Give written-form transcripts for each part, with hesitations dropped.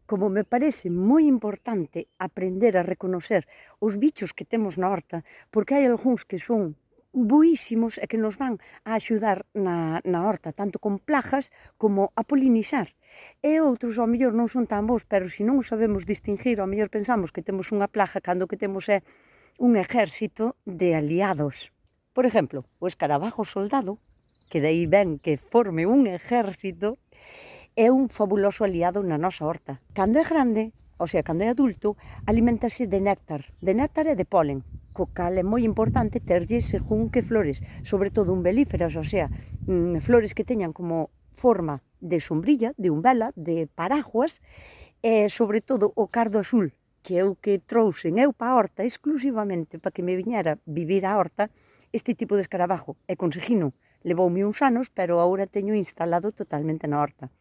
como me parece moi importante aprender a reconocer os bichos que temos na horta, porque hai algúns que son buísimos e que nos van a axudar na horta, tanto con plagas como a polinizar. E outros, ao mellor, non son tan bons, pero se non os sabemos distinguir, ao mellor pensamos que temos unha plaga cando o que temos é un exército de aliados. Por exemplo, o escarabajo soldado, que dai ven que forme un exército, é un fabuloso aliado na nosa horta. Cando é grande, o sea, cando é adulto, alimentase de néctar e de polen, co cal é moi importante terlle según que flores, sobre todo umbelíferas, o sea, flores que teñan como forma de sombrilla, de umbela, de paraguas, e sobre todo o cardo azul, que é o que trouxen eu pa a horta exclusivamente para que me viñera vivir a horta este tipo de escarabajo, e conseguino. Levoume uns anos, pero agora teño instalado totalmente na horta.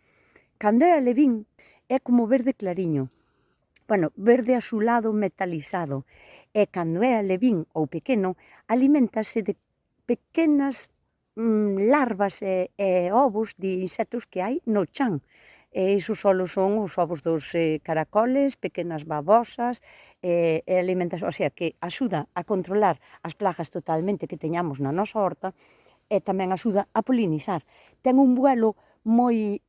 Cando é alevín, é como verde clariño, bueno, verde azulado metalizado, e cando é alevín ou pequeno, alimentase de pequenas larvas e ovos de insectos que hai no chan. E iso só son os ovos dos caracoles, pequenas babosas, e alimentase, o sea, que axuda a controlar as plagas totalmente que teñamos na nosa horta, e tamén axuda a polinizar. Ten un vuelo moi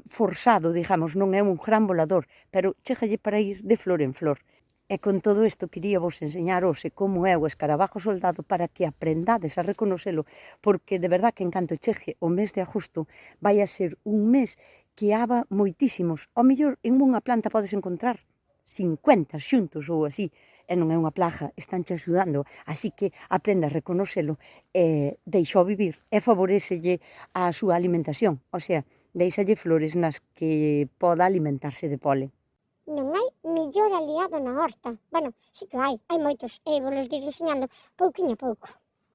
forzado, digamos, non é un gran volador, pero chégalle para ir de flor en flor. E con todo isto quería vos enseñar hoxe como é o escarabajo soldado para que aprendades a reconocelo, porque de verdad que en canto chegue o mes de agosto vai a ser un mes que haba moitísimos. Ao mellor en unha planta podes encontrar 50 xuntos ou así, e non é unha plaga, estánche axudando, así que aprenda a reconocelo e deixo vivir e favorecelle a súa alimentación, o sea, deixalle flores nas que poda alimentarse de pole. Non hai mellor aliado na horta. Bueno, sí que hai moitos, e vos dir enseñando pouquiño a pouco.